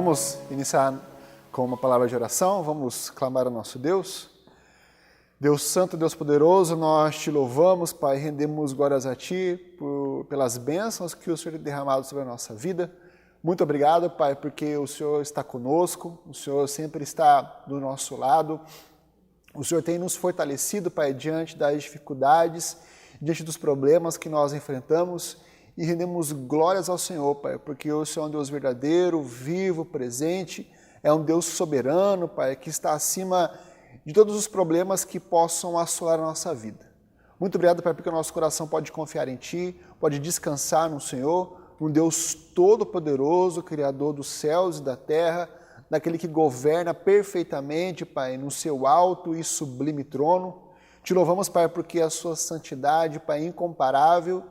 Vamos iniciar com uma palavra de oração, vamos clamar ao nosso Deus. Deus Santo, Deus Poderoso, nós te louvamos, Pai, rendemos glórias a Ti pelas bênçãos que o Senhor tem derramado sobre a nossa vida. Muito obrigado, Pai, porque o Senhor está conosco, o Senhor sempre está do nosso lado. O Senhor tem nos fortalecido, Pai, diante das dificuldades, diante dos problemas que nós enfrentamos. E rendemos glórias ao Senhor, Pai, porque o Senhor é um Deus verdadeiro, vivo, presente, é um Deus soberano, Pai, que está acima de todos os problemas que possam assolar a nossa vida. Muito obrigado, Pai, porque o nosso coração pode confiar em Ti, pode descansar no Senhor, um Deus todo-poderoso, Criador dos céus e da terra, daquele que governa perfeitamente, Pai, no seu alto e sublime trono. Te louvamos, Pai, porque a Sua santidade, Pai, é incomparável.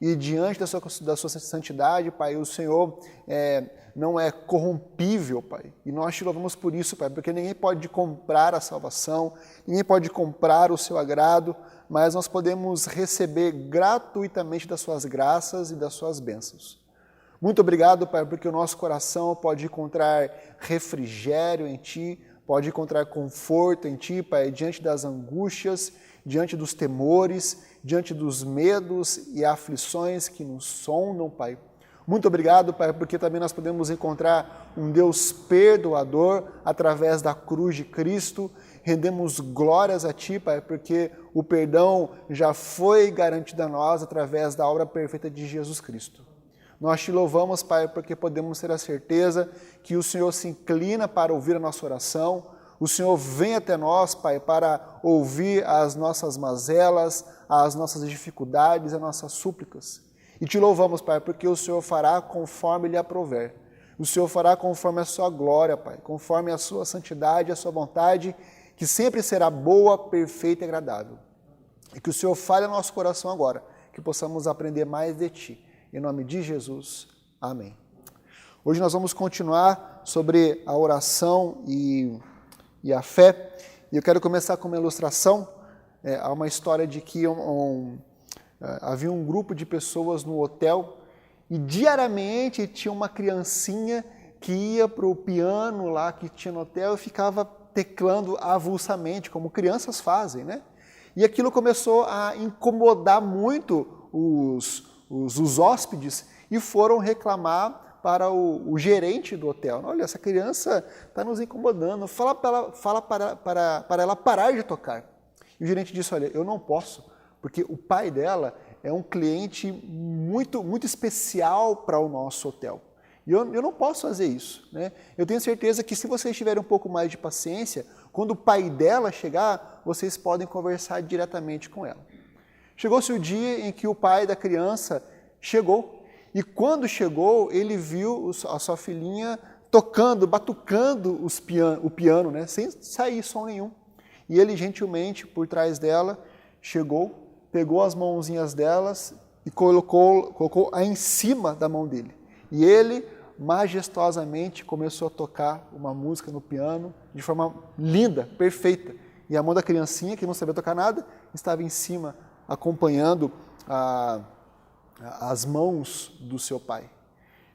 E diante da sua santidade, Pai, o Senhor não é corrompível, Pai. E nós te louvamos por isso, Pai, porque ninguém pode comprar a salvação, ninguém pode comprar o seu agrado, mas nós podemos receber gratuitamente das suas graças e das suas bênçãos. Muito obrigado, Pai, porque o nosso coração pode encontrar refrigério em Ti, pode encontrar conforto em Ti, Pai, diante das angústias, diante dos temores, diante dos medos e aflições que nos sondam, Pai. Muito obrigado, Pai, porque também nós podemos encontrar um Deus perdoador através da cruz de Cristo. Rendemos glórias a Ti, Pai, porque o perdão já foi garantido a nós através da obra perfeita de Jesus Cristo. Nós Te louvamos, Pai, porque podemos ter a certeza que o Senhor se inclina para ouvir a nossa oração. O Senhor vem até nós, Pai, para ouvir as nossas mazelas, as nossas dificuldades, as nossas súplicas. E Te louvamos, Pai, porque o Senhor fará conforme Lhe aprouver. O Senhor fará conforme a Sua glória, Pai, conforme a Sua santidade, a Sua vontade, que sempre será boa, perfeita e agradável. E que o Senhor fale no nosso coração agora, que possamos aprender mais de Ti. Em nome de Jesus, amém. Hoje nós vamos continuar sobre a oração e a fé. E eu quero começar com uma ilustração. Há uma história de que havia um grupo de pessoas no hotel e diariamente tinha uma criancinha que ia para o piano lá que tinha no hotel e ficava teclando avulsamente, como crianças fazem, né? E aquilo começou a incomodar muito os hóspedes e foram reclamar para o gerente do hotel. Olha, essa criança está nos incomodando, fala para ela parar de tocar. E o gerente disse, olha, eu não posso, porque o pai dela é um cliente muito, muito especial para o nosso hotel. E eu não posso fazer isso, né? Eu tenho certeza que se vocês tiverem um pouco mais de paciência, quando o pai dela chegar, vocês podem conversar diretamente com ela. Chegou-se o dia em que o pai da criança chegou, e quando chegou, ele viu a sua filhinha tocando, batucando o piano, né, sem sair som nenhum. E ele gentilmente, por trás dela, chegou, pegou as mãozinhas delas e colocou-a em cima da mão dele. E ele, majestosamente, começou a tocar uma música no piano de forma linda, perfeita. E a mão da criancinha, que não sabia tocar nada, estava em cima, acompanhando as mãos do seu pai.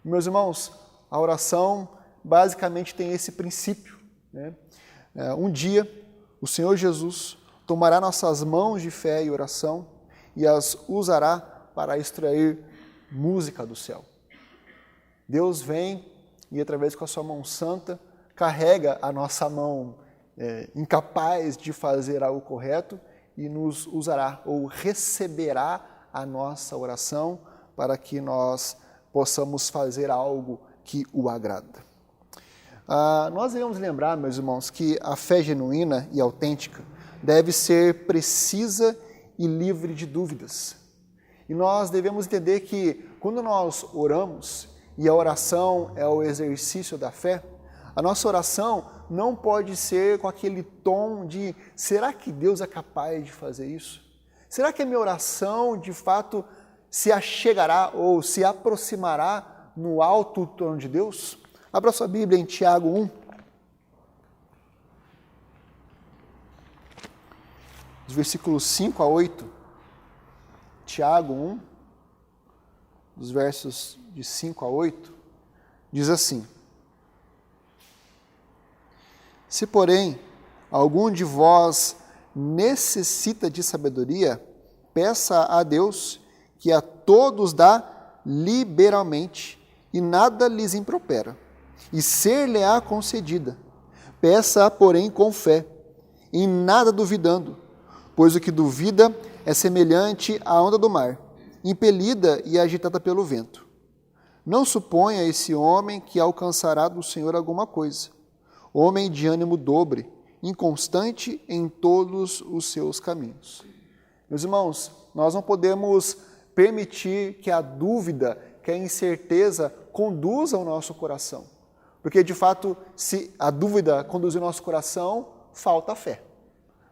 Meus irmãos, a oração basicamente tem esse princípio, né? Um dia, o Senhor Jesus tomará nossas mãos de fé e oração e as usará para extrair música do céu. Deus vem e, através com a sua mão santa, carrega a nossa mão incapaz de fazer algo correto e nos usará ou receberá a nossa oração para que nós possamos fazer algo que o agrada. Nós devemos lembrar, meus irmãos, que a fé genuína e autêntica deve ser precisa e livre de dúvidas. E nós devemos entender que quando nós oramos, e a oração é o exercício da fé, a nossa oração não pode ser com aquele tom de será que Deus é capaz de fazer isso? Será que a minha oração, de fato, se achegará ou se aproximará no alto trono de Deus? Abra sua Bíblia em Tiago 1. Os versículos 5 a 8. Tiago 1, dos versos de 5 a 8, diz assim: Se, porém, algum de vós necessita de sabedoria, peça a Deus, que a todos dá liberalmente, e nada lhes impropera, e ser-lhe-á concedida. Peça-a, porém, com fé, em nada duvidando, pois o que duvida é semelhante à onda do mar, impelida e agitada pelo vento. Não suponha esse homem que alcançará do Senhor alguma coisa. Homem de ânimo dobre, inconstante em todos os seus caminhos. Meus irmãos, nós não podemos permitir que a dúvida, que a incerteza conduza o nosso coração. Porque, de fato, se a dúvida conduzir o nosso coração, falta fé.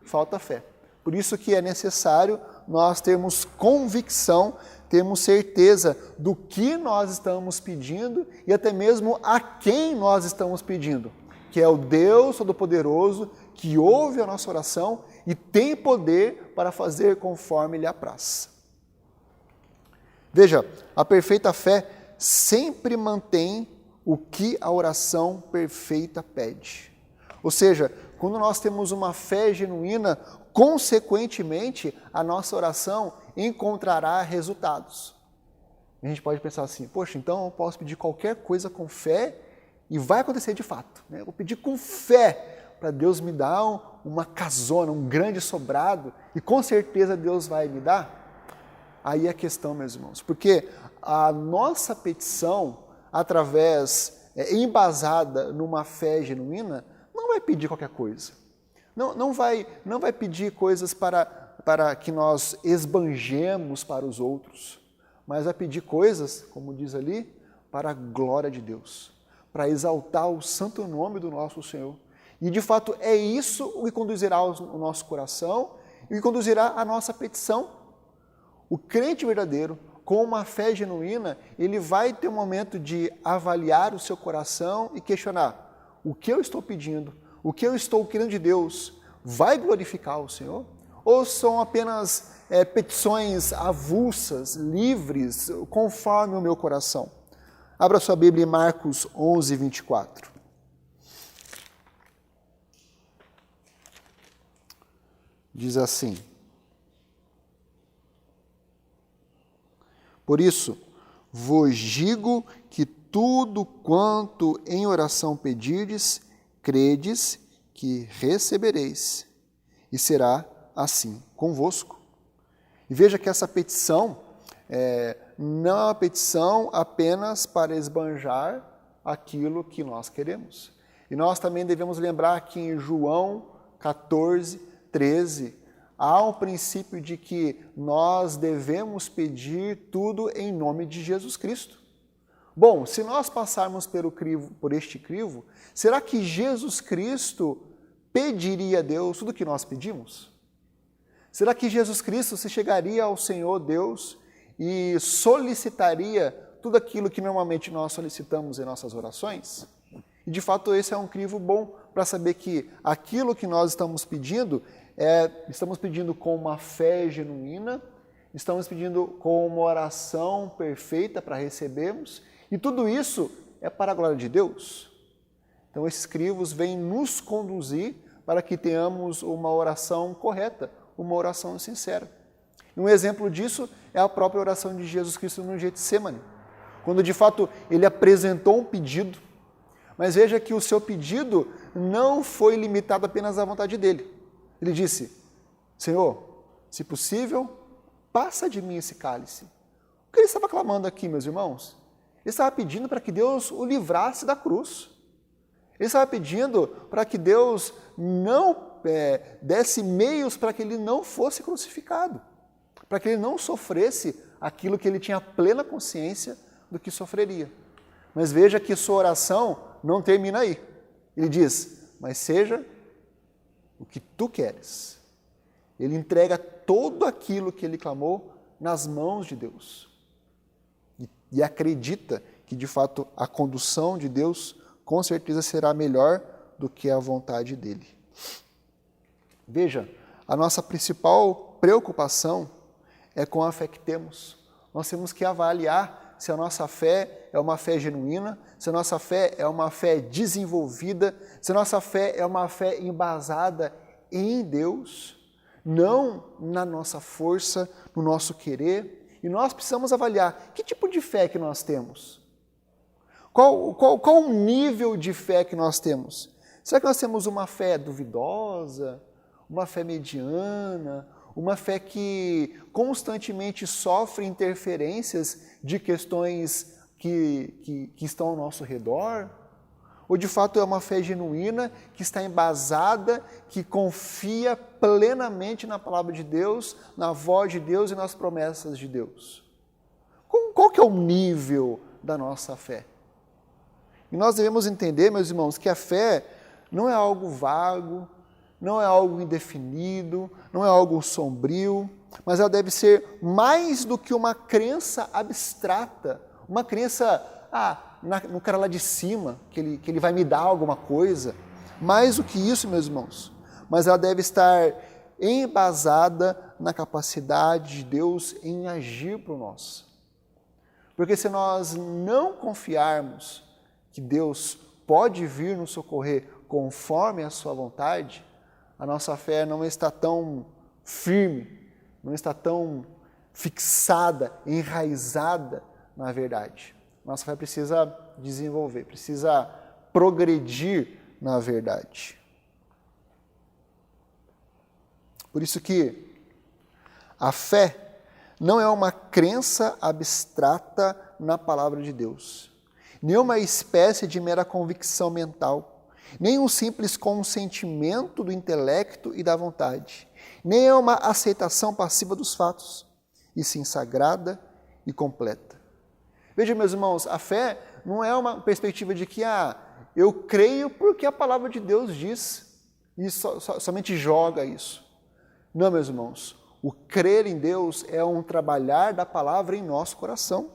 Falta fé. Por isso que é necessário nós termos convicção, termos certeza do que nós estamos pedindo e até mesmo a quem nós estamos pedindo, que é o Deus Todo-Poderoso, que ouve a nossa oração e tem poder para fazer conforme lhe apraz. Veja, a perfeita fé sempre mantém o que a oração perfeita pede. Ou seja, quando nós temos uma fé genuína, consequentemente, a nossa oração encontrará resultados. A gente pode pensar assim, poxa, então eu posso pedir qualquer coisa com fé e vai acontecer de fato. Né? Eu vou pedir com fé para Deus me dar uma casona, um grande sobrado, e com certeza Deus vai me dar. Aí é a questão, meus irmãos, porque a nossa petição, embasada numa fé genuína, não vai pedir qualquer coisa. Não vai pedir coisas para que nós esbanjemos para os outros, mas vai pedir coisas, como diz ali, para a glória de Deus, para exaltar o santo nome do nosso Senhor. E, de fato, é isso o que conduzirá o nosso coração e o que conduzirá a nossa petição. O crente verdadeiro, com uma fé genuína, ele vai ter um momento de avaliar o seu coração e questionar: o que eu estou pedindo, o que eu estou querendo de Deus, vai glorificar o Senhor? Ou são apenas petições avulsas, livres, conforme o meu coração? Abra sua Bíblia em Marcos 11, 24. Diz assim: por isso, vos digo que tudo quanto em oração pedirdes, credes que recebereis, e será assim convosco. E veja que essa petição não é uma petição apenas para esbanjar aquilo que nós queremos. E nós também devemos lembrar que em João 14, 13, há um princípio de que nós devemos pedir tudo em nome de Jesus Cristo. Bom, se nós passarmos por este crivo, será que Jesus Cristo pediria a Deus tudo o que nós pedimos? Será que Jesus Cristo se chegaria ao Senhor Deus e solicitaria tudo aquilo que normalmente nós solicitamos em nossas orações? E, de fato, esse é um crivo bom para saber que aquilo que nós estamos pedindo com uma fé genuína, estamos pedindo com uma oração perfeita para recebermos, e tudo isso é para a glória de Deus. Então, esses crivos vêm nos conduzir para que tenhamos uma oração correta, uma oração sincera. Um exemplo disso é a própria oração de Jesus Cristo no Getsemane, quando de fato ele apresentou um pedido, mas veja que o seu pedido não foi limitado apenas à vontade dele. Ele disse: Senhor, se possível, passa de mim esse cálice. O que ele estava clamando aqui, meus irmãos? Ele estava pedindo para que Deus o livrasse da cruz. Ele estava pedindo para que Deus não desse meios para que ele não fosse crucificado, para que ele não sofresse aquilo que ele tinha plena consciência do que sofreria. Mas veja que sua oração não termina aí. Ele diz: mas seja o que tu queres. Ele entrega todo aquilo que ele clamou nas mãos de Deus. E acredita que, de fato, a condução de Deus com certeza será melhor do que a vontade dele. Veja, a nossa principal preocupação é com a fé que temos. Nós temos que avaliar se a nossa fé é uma fé genuína, se a nossa fé é uma fé desenvolvida, se a nossa fé é uma fé embasada em Deus, não na nossa força, no nosso querer. E nós precisamos avaliar que tipo de fé que nós temos. Qual o nível de fé que nós temos? Será que nós temos uma fé duvidosa, uma fé mediana, uma fé que constantemente sofre interferências de questões que estão ao nosso redor? Ou de fato é uma fé genuína, que está embasada, que confia plenamente na palavra de Deus, na voz de Deus e nas promessas de Deus? Qual que é o nível da nossa fé? E nós devemos entender, meus irmãos, que a fé não é algo vago, não é algo indefinido, não é algo sombrio, mas ela deve ser mais do que uma crença abstrata, uma crença, no cara lá de cima, que ele vai me dar alguma coisa. Mais do que isso, meus irmãos, mas ela deve estar embasada na capacidade de Deus em agir por nós. Porque se nós não confiarmos que Deus pode vir nos socorrer conforme a sua vontade, a nossa fé não está tão firme, não está tão fixada, enraizada na verdade. Nossa fé precisa desenvolver, precisa progredir na verdade. Por isso que a fé não é uma crença abstrata na palavra de Deus, nem uma espécie de mera convicção mental, nem um simples consentimento do intelecto e da vontade, nem é uma aceitação passiva dos fatos, e sim sagrada e completa. Veja, meus irmãos, a fé não é uma perspectiva de que eu creio porque a palavra de Deus diz, e somente joga isso. Não, meus irmãos, o crer em Deus é um trabalhar da palavra em nosso coração.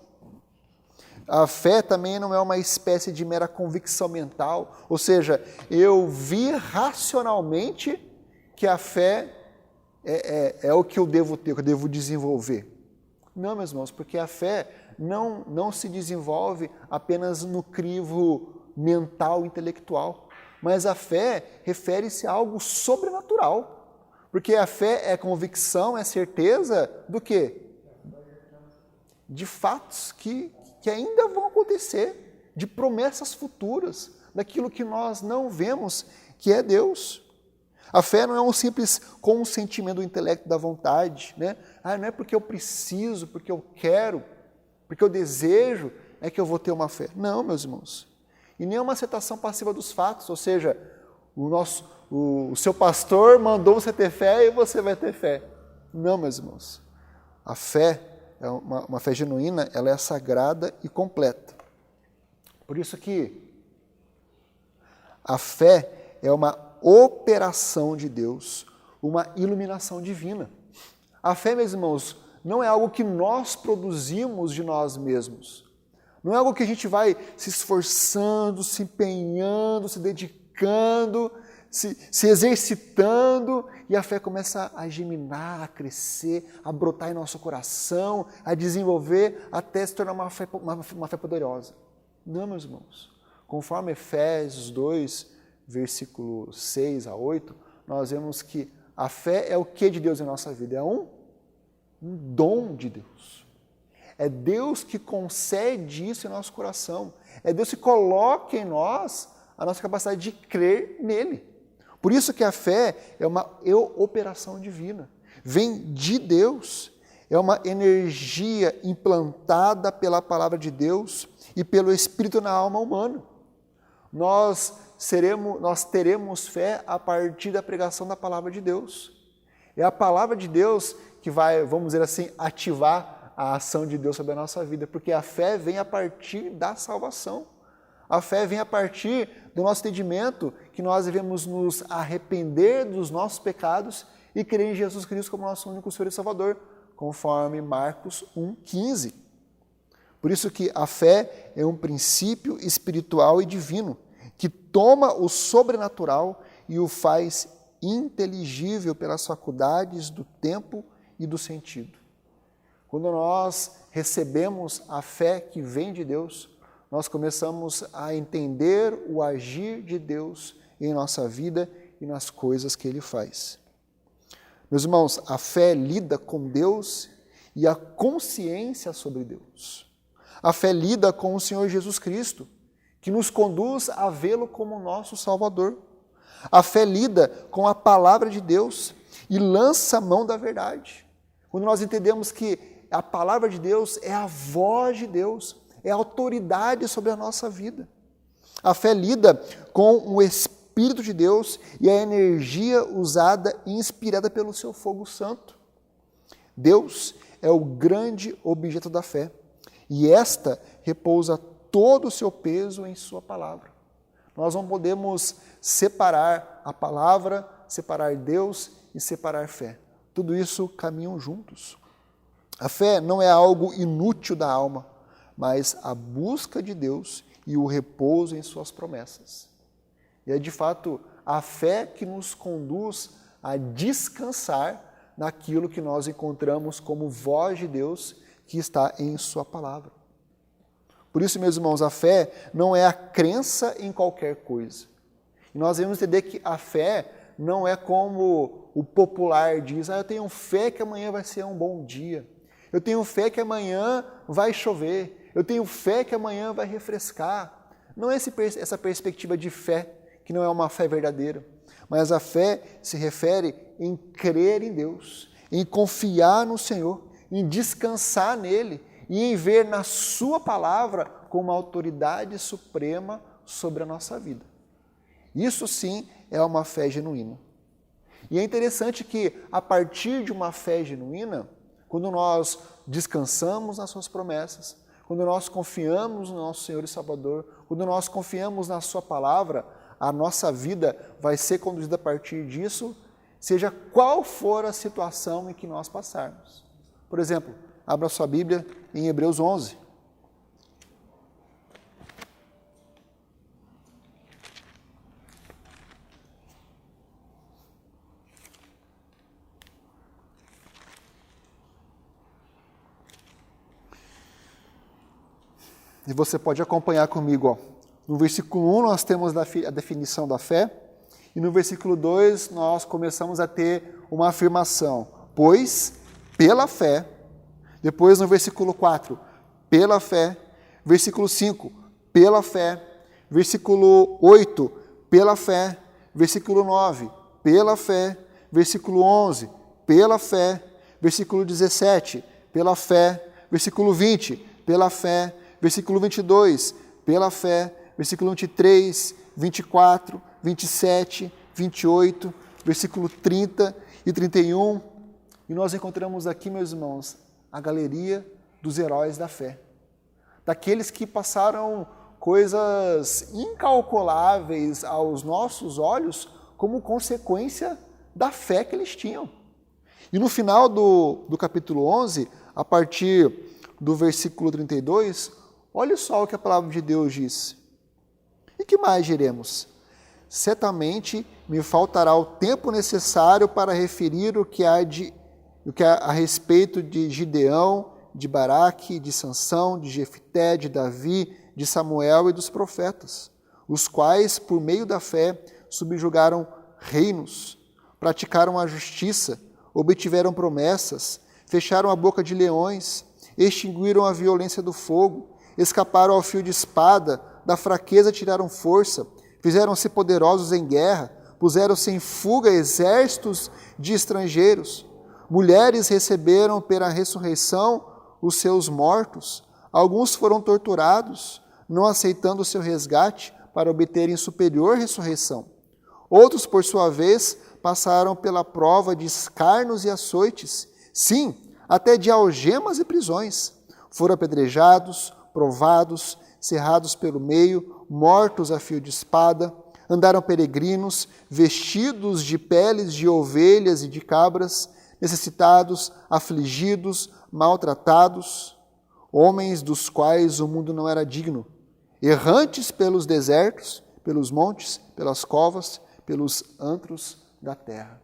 A fé também não é uma espécie de mera convicção mental, ou seja, eu vi racionalmente que a fé é o que eu devo ter, que eu devo desenvolver. Não, meus irmãos, porque a fé não se desenvolve apenas no crivo mental, intelectual, mas a fé refere-se a algo sobrenatural, porque a fé é convicção, é certeza do quê? De fatos que ainda vão acontecer, de promessas futuras, daquilo que nós não vemos, que é Deus. A fé não é um simples consentimento do intelecto da vontade, né? Não é porque eu preciso, porque eu quero, porque eu desejo, é que eu vou ter uma fé. Não, meus irmãos. E nem é uma aceitação passiva dos fatos, ou seja, o seu pastor mandou você ter fé e você vai ter fé. Não, meus irmãos. A fé é uma fé genuína, ela é sagrada e completa. Por isso que a fé é uma operação de Deus, uma iluminação divina. A fé, meus irmãos, não é algo que nós produzimos de nós mesmos. Não é algo que a gente vai se esforçando, se empenhando, se dedicando, se exercitando, e a fé começa a germinar, a crescer, a brotar em nosso coração, a desenvolver, até se tornar uma fé poderosa. Não, meus irmãos. Conforme Efésios 2, versículo 6 a 8, nós vemos que a fé é o que de Deus em nossa vida? É um dom de Deus. É Deus que concede isso em nosso coração. É Deus que coloca em nós a nossa capacidade de crer nele. Por isso que a fé é uma operação divina. Vem de Deus. É uma energia implantada pela palavra de Deus e pelo Espírito na alma humana. Nós teremos fé a partir da pregação da palavra de Deus. É a palavra de Deus que vai, vamos dizer assim, ativar a ação de Deus sobre a nossa vida, porque a fé vem a partir da salvação. A fé vem a partir do nosso entendimento que nós devemos nos arrepender dos nossos pecados e crer em Jesus Cristo como nosso único Senhor e Salvador, conforme Marcos 1,15. Por isso que a fé é um princípio espiritual e divino, que toma o sobrenatural e o faz inteligível pelas faculdades do tempo e do sentido. Quando nós recebemos a fé que vem de Deus, nós começamos a entender o agir de Deus em nossa vida e nas coisas que Ele faz. Meus irmãos, a fé lida com Deus e a consciência sobre Deus. A fé lida com o Senhor Jesus Cristo, que nos conduz a vê-lo como nosso Salvador. A fé lida com a palavra de Deus e lança a mão da verdade. Quando nós entendemos que a palavra de Deus é a voz de Deus, é a autoridade sobre a nossa vida. A fé lida com o Espírito de Deus e a energia usada e inspirada pelo seu fogo santo. Deus é o grande objeto da fé e esta repousa todo o seu peso em sua palavra. Nós não podemos separar a palavra, separar Deus e separar fé. Tudo isso caminham juntos. A fé não é algo inútil da alma, mas a busca de Deus e o repouso em suas promessas. E é de fato a fé que nos conduz a descansar naquilo que nós encontramos como voz de Deus que está em sua palavra. Por isso, meus irmãos, a fé não é a crença em qualquer coisa. E nós devemos entender que a fé não é como o popular diz, eu tenho fé que amanhã vai ser um bom dia. Eu tenho fé que amanhã vai chover. Eu tenho fé que amanhã vai refrescar. Não é essa perspectiva de fé, que não é uma fé verdadeira. Mas a fé se refere em crer em Deus, em confiar no Senhor, em descansar nele e em ver na sua palavra como uma autoridade suprema sobre a nossa vida. Isso sim é uma fé genuína. E é interessante que a partir de uma fé genuína, quando nós descansamos nas suas promessas, quando nós confiamos no nosso Senhor e Salvador, quando nós confiamos na sua palavra, a nossa vida vai ser conduzida a partir disso, seja qual for a situação em que nós passarmos. Por exemplo, abra sua Bíblia em Hebreus 11. E você pode acompanhar comigo. No versículo 1 nós temos a definição da fé, e no versículo 2 nós começamos a ter uma afirmação, pois pela fé. Depois no versículo 4, pela fé. Versículo 5, pela fé. Versículo 8, pela fé. Versículo 9, pela fé. Versículo 11, pela fé. Versículo 17, pela fé. Versículo 20, pela fé. Versículo 22, pela fé. Versículo 23, 24, 27, 28, versículo 30 e 31. E nós encontramos aqui, meus irmãos, a galeria dos heróis da fé. Daqueles que passaram coisas incalculáveis aos nossos olhos como consequência da fé que eles tinham. E no final do capítulo 11, a partir do versículo 32, olha só o que a palavra de Deus diz. E que mais diremos? Certamente me faltará o tempo necessário para referir o que há a respeito de Gideão, de Baraque, de Sansão, de Jefté, de Davi, de Samuel e dos profetas, os quais, por meio da fé, subjugaram reinos, praticaram a justiça, obtiveram promessas, fecharam a boca de leões, extinguiram a violência do fogo, escaparam ao fio de espada, da fraqueza tiraram força, fizeram-se poderosos em guerra, puseram-se em fuga exércitos de estrangeiros. Mulheres receberam pela ressurreição os seus mortos. Alguns foram torturados, não aceitando o seu resgate para obterem superior ressurreição. Outros, por sua vez, passaram pela prova de escarnos e açoites, sim, até de algemas e prisões. Foram apedrejados, provados, cerrados pelo meio, mortos a fio de espada, andaram peregrinos, vestidos de peles de ovelhas e de cabras, necessitados, afligidos, maltratados, homens dos quais o mundo não era digno, errantes pelos desertos, pelos montes, pelas covas, pelos antros da terra.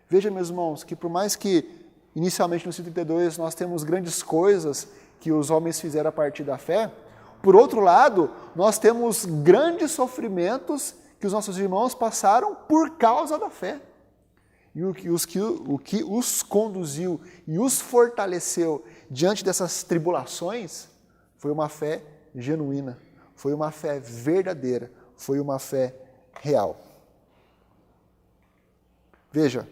Veja, meus irmãos, que por mais que inicialmente no 132 nós temos grandes coisas que os homens fizeram a partir da fé, por outro lado, nós temos grandes sofrimentos que os nossos irmãos passaram por causa da fé. E o que os conduziu e os fortaleceu diante dessas tribulações foi uma fé genuína, foi uma fé verdadeira, foi uma fé real. Veja,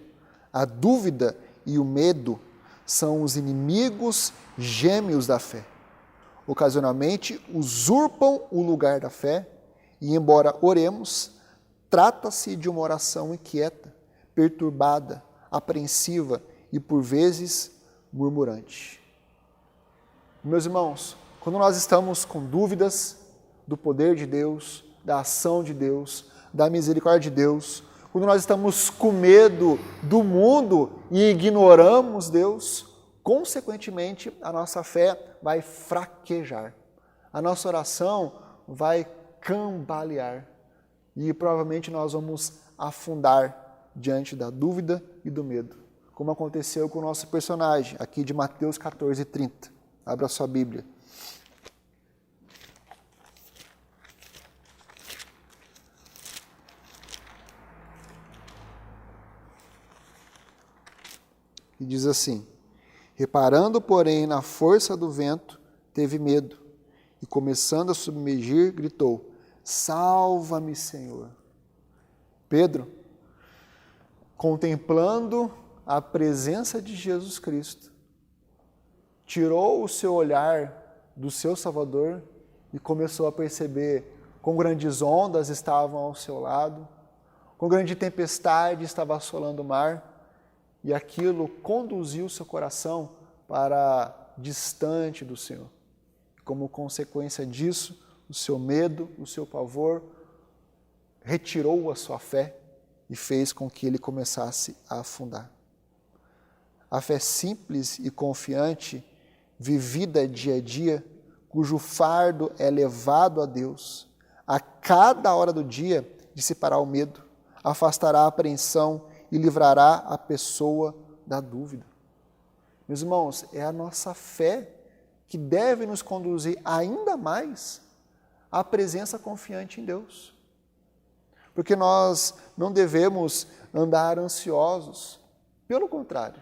a dúvida e o medo são os inimigos gêmeos da fé. Ocasionalmente usurpam o lugar da fé e, embora oremos, trata-se de uma oração inquieta, perturbada, apreensiva e, por vezes, murmurante. Meus irmãos, quando nós estamos com dúvidas do poder de Deus, da ação de Deus, da misericórdia de Deus, quando nós estamos com medo do mundo e ignoramos Deus, consequentemente a nossa fé vai fraquejar, a nossa oração vai cambalear e provavelmente nós vamos afundar diante da dúvida e do medo, como aconteceu com o nosso personagem aqui de Mateus 14:30. Abra sua Bíblia. E diz assim: reparando, porém, na força do vento, teve medo, e começando a submergir, gritou: salva-me, Senhor. Pedro, contemplando a presença de Jesus Cristo, tirou o seu olhar do seu Salvador e começou a perceber quão grandes ondas estavam ao seu lado, quão grande tempestade estava assolando o mar, e aquilo conduziu seu coração para distante do Senhor. Como consequência disso, o seu medo, o seu pavor, retirou a sua fé e fez com que ele começasse a afundar. A fé simples e confiante, vivida dia a dia, cujo fardo é levado a Deus, a cada hora do dia dissipará o medo, afastará a apreensão e livrará a pessoa da dúvida. Meus irmãos, é a nossa fé que deve nos conduzir ainda mais à presença confiante em Deus. Porque nós não devemos andar ansiosos, pelo contrário.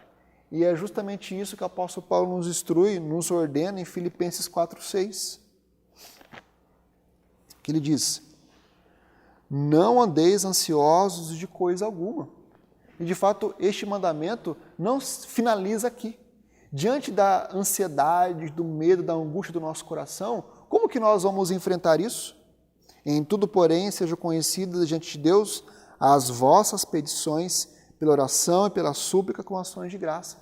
E é justamente isso que o apóstolo Paulo nos instrui, nos ordena em Filipenses 4:6. Que ele diz: não andeis ansiosos de coisa alguma. E de fato, este mandamento não finaliza aqui. Diante da ansiedade, do medo, da angústia do nosso coração, como que nós vamos enfrentar isso? Em tudo, porém, sejam conhecidas diante de Deus as vossas petições pela oração e pela súplica com ações de graça.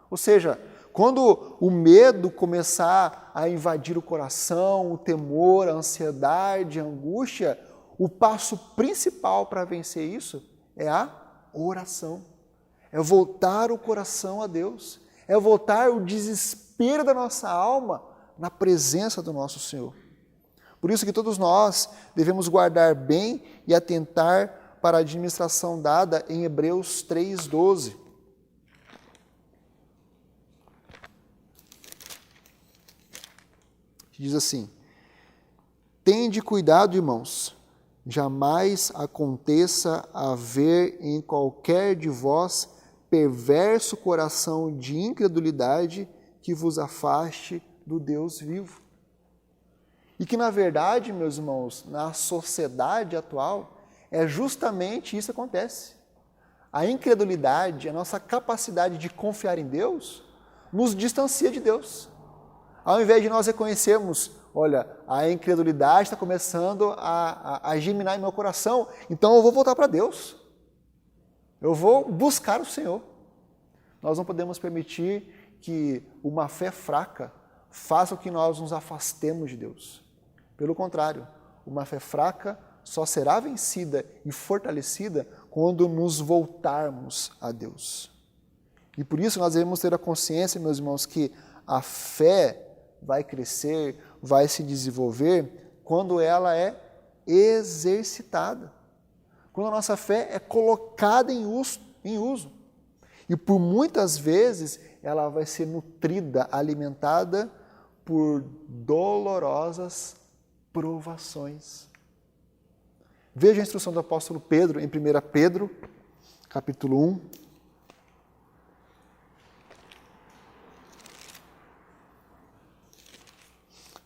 Ou seja, quando o medo começar a invadir o coração, o temor, a ansiedade, a angústia, o passo principal para vencer isso é a oração. É voltar o coração a Deus. É voltar o desespero da nossa alma na presença do nosso Senhor. Por isso que todos nós devemos guardar bem e atentar para a administração dada em Hebreus 3:12. Diz assim: tende cuidado, irmãos, jamais aconteça haver em qualquer de vós perverso coração de incredulidade que vos afaste do Deus vivo. E que, na verdade, meus irmãos, na sociedade atual, é justamente isso que acontece. A incredulidade, a nossa capacidade de confiar em Deus, nos distancia de Deus. Ao invés de nós reconhecermos, olha, a incredulidade está começando a germinar em meu coração, então eu vou voltar para Deus. Eu vou buscar o Senhor. Nós não podemos permitir que uma fé fraca faça com que nós nos afastemos de Deus. Pelo contrário, uma fé fraca só será vencida e fortalecida quando nos voltarmos a Deus. E por isso nós devemos ter a consciência, meus irmãos, que a fé vai crescer, vai se desenvolver quando ela é exercitada. Quando a nossa fé é colocada em uso. E por muitas vezes ela vai ser nutrida, alimentada por dolorosas provações. Veja a instrução do apóstolo Pedro em 1 Pedro, capítulo 1.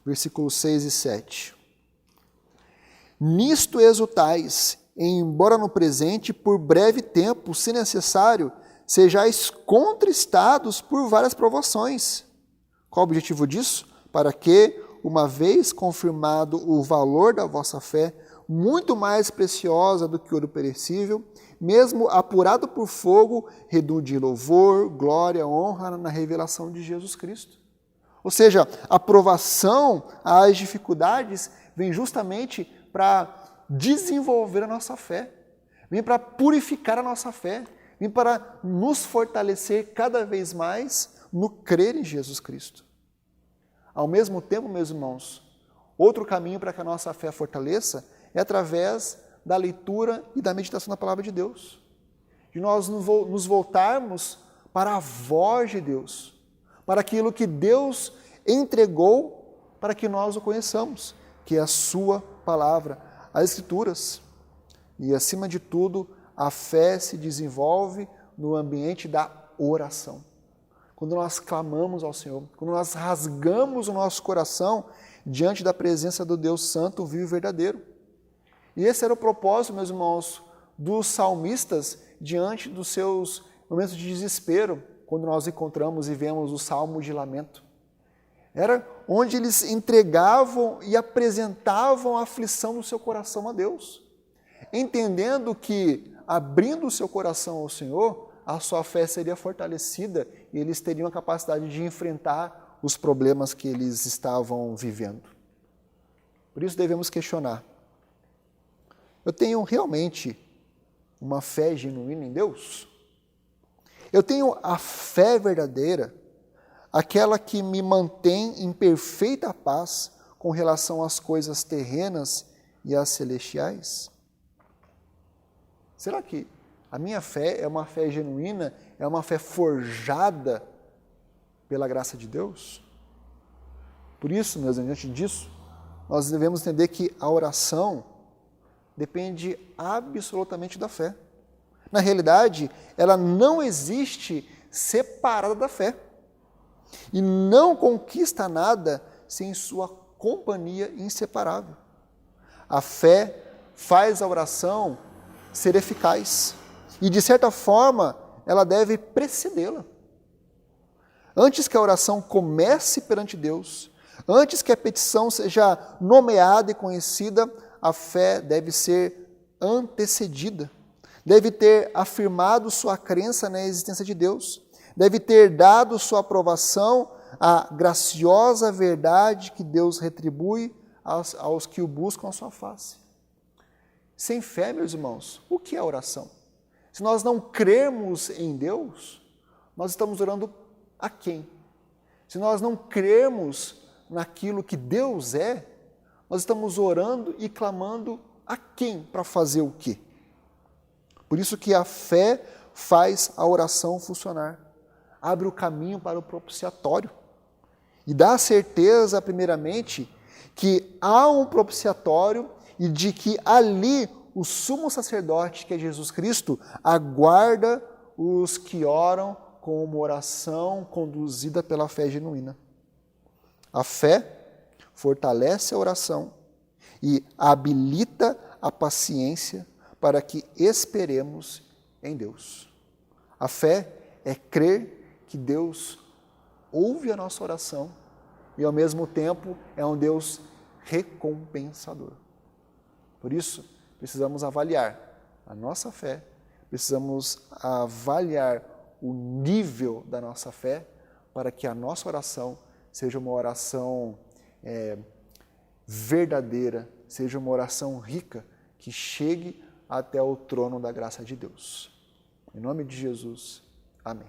Versículos 6 e 7. Nisto exultais, embora no presente, por breve tempo, se necessário, sejais contristados por várias provações. Qual o objetivo disso? Para que, uma vez confirmado o valor da vossa fé, muito mais preciosa do que ouro perecível, mesmo apurado por fogo, redunde em louvor, glória, honra na revelação de Jesus Cristo. Ou seja, a provação, as dificuldades, vem justamente para desenvolver a nossa fé, vem para purificar a nossa fé, vem para nos fortalecer cada vez mais no crer em Jesus Cristo. Ao mesmo tempo, meus irmãos, outro caminho para que a nossa fé fortaleça é através da leitura e da meditação da palavra de Deus. De nós nos voltarmos para a voz de Deus, para aquilo que Deus entregou para que nós o conheçamos, que é a sua palavra, as Escrituras. E, acima de tudo, a fé se desenvolve no ambiente da oração. Quando nós clamamos ao Senhor, quando nós rasgamos o nosso coração diante da presença do Deus Santo, vivo e verdadeiro. E esse era o propósito, meus irmãos, dos salmistas diante dos seus momentos de desespero, quando nós encontramos e vemos o Salmo de Lamento. Era onde eles entregavam e apresentavam a aflição do seu coração a Deus, entendendo que, abrindo o seu coração ao Senhor, a sua fé seria fortalecida e eles teriam a capacidade de enfrentar os problemas que eles estavam vivendo. Por isso devemos questionar: eu tenho realmente uma fé genuína em Deus? Eu tenho a fé verdadeira, aquela que me mantém em perfeita paz com relação às coisas terrenas e às celestiais? Será que a minha fé é uma fé genuína, é uma fé forjada pela graça de Deus? Por isso, meus irmãos, diante disso, nós devemos entender que a oração depende absolutamente da fé. Na realidade, ela não existe separada da fé. E não conquista nada sem sua companhia inseparável. A fé faz a oração ser eficaz. E, de certa forma, ela deve precedê-la. Antes que a oração comece perante Deus, antes que a petição seja nomeada e conhecida, a fé deve ser antecedida. Deve ter afirmado sua crença na existência de Deus. Deve ter dado sua aprovação à graciosa verdade que Deus retribui aos que o buscam a sua face. Sem fé, meus irmãos, o que é oração? Se nós não crermos em Deus, nós estamos orando a quem? Se nós não crermos naquilo que Deus é, nós estamos orando e clamando a quem para fazer o quê? Por isso que a fé faz a oração funcionar. Abre o caminho para o propiciatório. E dá a certeza, primeiramente, que há um propiciatório e de que ali o sumo sacerdote, que é Jesus Cristo, aguarda os que oram com uma oração conduzida pela fé genuína. A fé fortalece a oração e habilita a paciência para que esperemos em Deus. A fé é crer que Deus ouve a nossa oração e, ao mesmo tempo, é um Deus recompensador. Por isso, precisamos avaliar a nossa fé, precisamos avaliar o nível da nossa fé para que a nossa oração seja uma oração verdadeira, seja uma oração rica, que chegue até o trono da graça de Deus. Em nome de Jesus, amém.